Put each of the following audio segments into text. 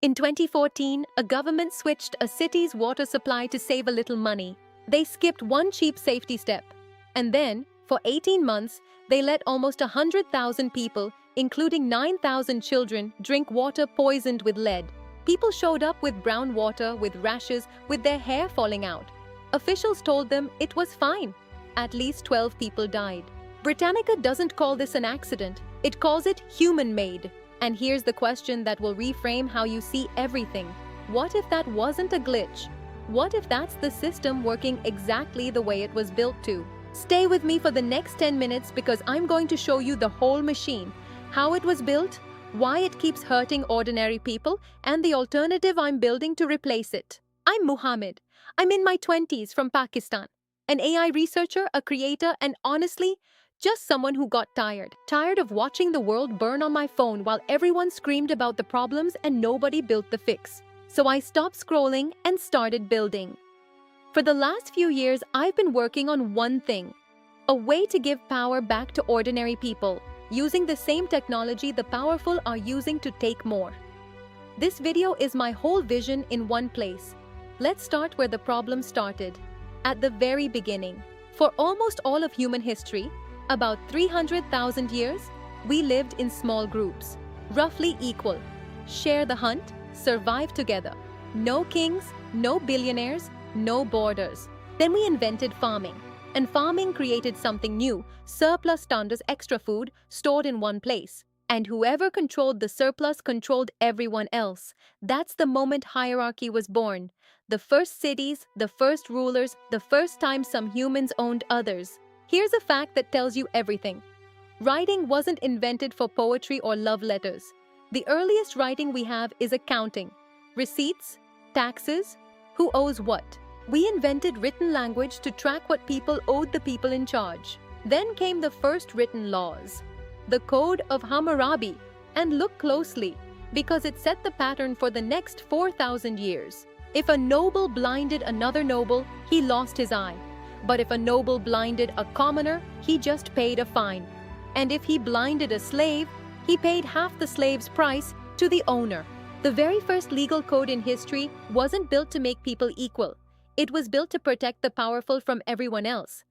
In 2014, a government switched a city's water supply to save a little money. They skipped one cheap safety step. And then, for 18 months, they let almost 100,000 people, including 9,000 children, drink water poisoned with lead. People showed up with brown water, with rashes, with their hair falling out. Officials told them it was fine. At least 12 people died. Britannica doesn't call this an accident. It calls it human-made. And here's the question that will reframe how you see everything. What if that wasn't a glitch? What if that's the system working exactly the way it was built to? Stay with me for the next 10 minutes because I'm going to show you the whole machine, how it was built, why it keeps hurting ordinary people, and the alternative I'm building to replace it. I'm Muhammad. I'm in my 20s from Pakistan. An AI researcher, a creator, and honestly, just someone who got tired. Tired of watching the world burn on my phone while everyone screamed about the problems and nobody built the fix. So I stopped scrolling and started building. For the last few years, I've been working on one thing. A way to give power back to ordinary people, using the same technology the powerful are using to take more. This video is my whole vision in one place. Let's start where the problem started. At the very beginning. For almost all of human history, about 300,000 years, we lived in small groups, roughly equal. Share the hunt, survive together. No kings, no billionaires, no borders. Then we invented farming. And farming created something new, surplus tons extra food stored in one place. And whoever controlled the surplus controlled everyone else. That's the moment hierarchy was born. The first cities, the first rulers, the first time some humans owned others. Here's a fact that tells you everything. Writing wasn't invented for poetry or love letters. The earliest writing we have is accounting. Receipts, taxes, who owes what. We invented written language to track what people owed the people in charge. Then came the first written laws. The Code of Hammurabi. And look closely, because it set the pattern for the next 4,000 years. If a noble blinded another noble, he lost his eye. But if a noble blinded a commoner, he just paid a fine. And if he blinded a slave, he paid half the slave's price to the owner. The very first legal code in history wasn't built to make people equal. It was built to protect the powerful from everyone else.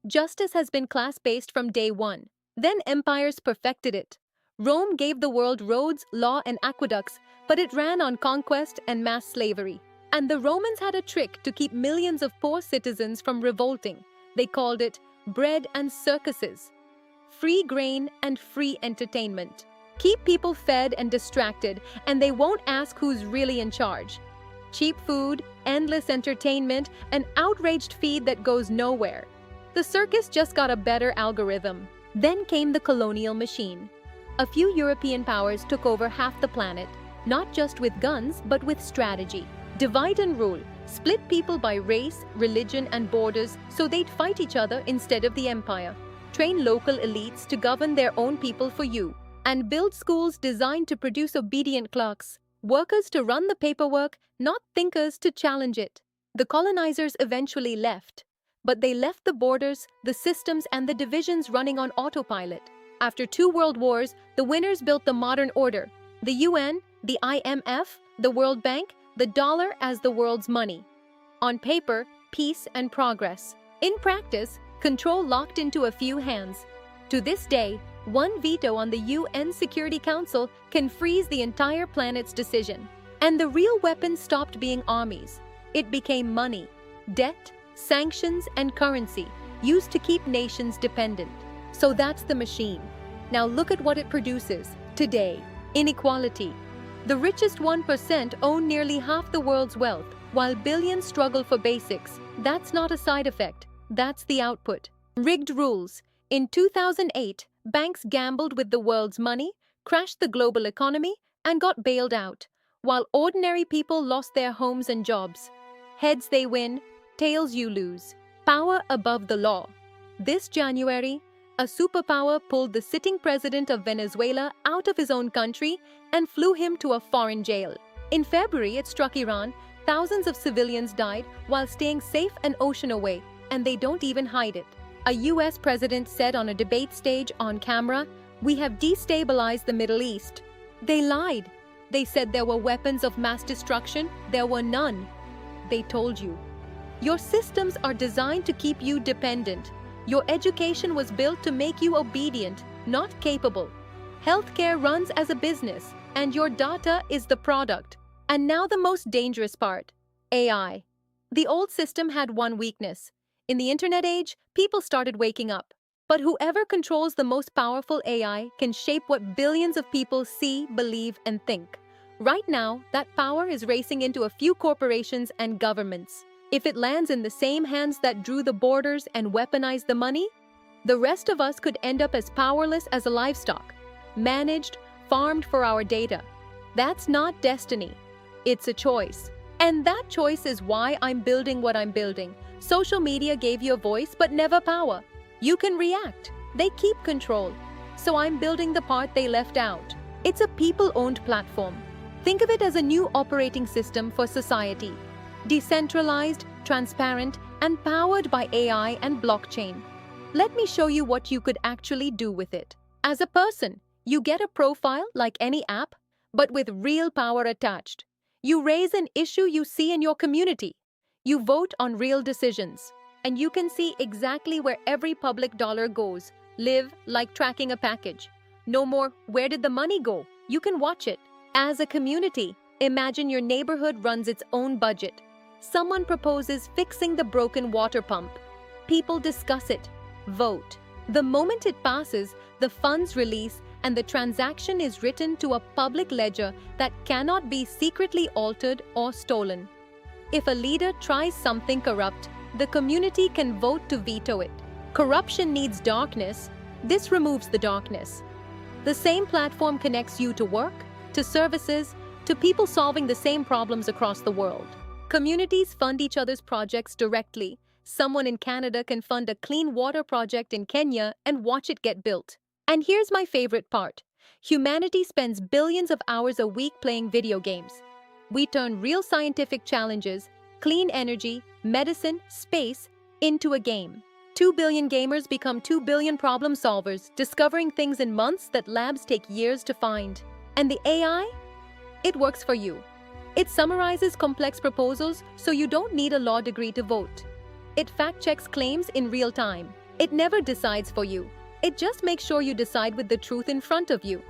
Justice has been class-based from day one. Then empires perfected it. Rome gave the world roads, law, and aqueducts, but it ran on conquest and mass slavery. And the Romans had a trick to keep millions of poor citizens from revolting. They called it bread and circuses. Free grain and free entertainment. Keep people fed and distracted, and they won't ask who's really in charge. Cheap food, endless entertainment, an outraged feed that goes nowhere. The circus just got a better algorithm. Then came the colonial machine. A few European powers took over half the planet, not just with guns, but with strategy. Divide and rule, split people by race, religion, and borders so they'd fight each other instead of the empire. Train local elites to govern their own people for you. And build schools designed to produce obedient clerks. Workers to run the paperwork, not thinkers to challenge it. The colonizers eventually left. But they left the borders, the systems, and the divisions running on autopilot. After 2 world wars, the winners built the modern order. The UN, the IMF, the World Bank, the dollar as the world's money. On paper, peace and progress. In practice, control locked into a few hands. To this day, one veto on the UN Security Council can freeze the entire planet's decision. And the real weapon stopped being armies. It became money, debt, sanctions, and currency, used to keep nations dependent. So that's the machine. Now look at what it produces. Today, inequality. The richest 1% own nearly half the world's wealth, while billions struggle for basics. That's not a side effect. That's the output. Rigged rules. In 2008, banks gambled with the world's money, crashed the global economy, and got bailed out, while ordinary people lost their homes and jobs. Heads they win, tails you lose. Power above the law. This January, a superpower pulled the sitting president of Venezuela out of his own country and flew him to a foreign jail. In February, it struck Iran. Thousands of civilians died while staying safe an ocean away, and they don't even hide it. A US president said on a debate stage on camera, "We have destabilized the Middle East." They lied. They said there were weapons of mass destruction. There were none. They told you. Your systems are designed to keep you dependent. Your education was built to make you obedient, not capable. Healthcare runs as a business, and your data is the product. And now the most dangerous part, AI. The old system had one weakness. In the internet age, people started waking up. But whoever controls the most powerful AI can shape what billions of people see, believe, and think. Right now, that power is racing into a few corporations and governments. If it lands in the same hands that drew the borders and weaponized the money, the rest of us could end up as powerless as a livestock, managed, farmed for our data. That's not destiny. It's a choice. And that choice is why I'm building what I'm building. Social media gave you a voice, but never power. You can react. They keep control. So I'm building the part they left out. It's a people-owned platform. Think of it as a new operating system for society. Decentralized, transparent, and powered by AI and blockchain. Let me show you what you could actually do with it. As a person, you get a profile like any app, but with real power attached. You raise an issue you see in your community. You vote on real decisions. And you can see exactly where every public dollar goes. Live like tracking a package. No more, where did the money go? You can watch it. As a community, imagine your neighborhood runs its own budget. Someone proposes fixing the broken water pump. People discuss it, vote. The moment it passes, the funds release and the transaction is written to a public ledger that cannot be secretly altered or stolen. If a leader tries something corrupt, the community can vote to veto it. Corruption needs darkness. This removes the darkness. The same platform connects you to work, to services, to people solving the same problems across the world. Communities fund each other's projects directly. Someone in Canada can fund a clean water project in Kenya and watch it get built. And here's my favorite part. Humanity spends billions of hours a week playing video games. We turn real scientific challenges, clean energy, medicine, space, into a game. 2 billion gamers become 2 billion problem solvers, discovering things in months that labs take years to find. And the AI? It works for you. It summarizes complex proposals so you don't need a law degree to vote. It fact-checks claims in real time. It never decides for you. It just makes sure you decide with the truth in front of you.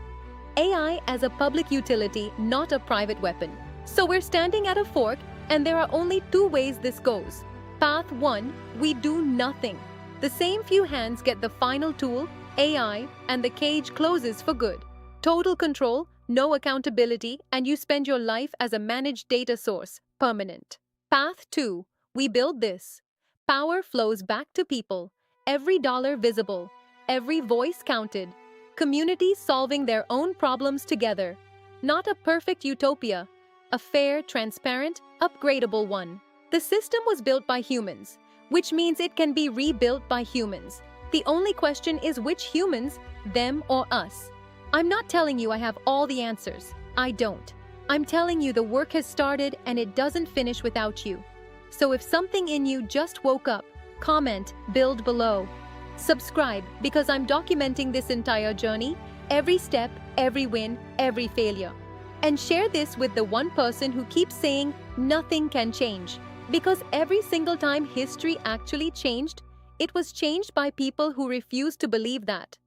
AI as a public utility, not a private weapon. So we're standing at a fork, and there are only two ways this goes. Path 1, we do nothing. The same few hands get the final tool, AI, and the cage closes for good. Total control, no accountability, and you spend your life as a managed data source, permanent. Path 2, we build this. Power flows back to people, every dollar visible, every voice counted, communities solving their own problems together. Not a perfect utopia, a fair, transparent, upgradable one. The system was built by humans, which means it can be rebuilt by humans. The only question is which humans, them or us. I'm not telling you I have all the answers. I don't. I'm telling you the work has started and it doesn't finish without you. So if something in you just woke up, comment, build below. Subscribe because I'm documenting this entire journey, every step, every win, every failure. And share this with the one person who keeps saying nothing can change. Because every single time history actually changed, it was changed by people who refused to believe that.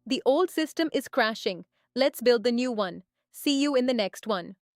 The old system is crashing. Let's build the new one. See you in the next one.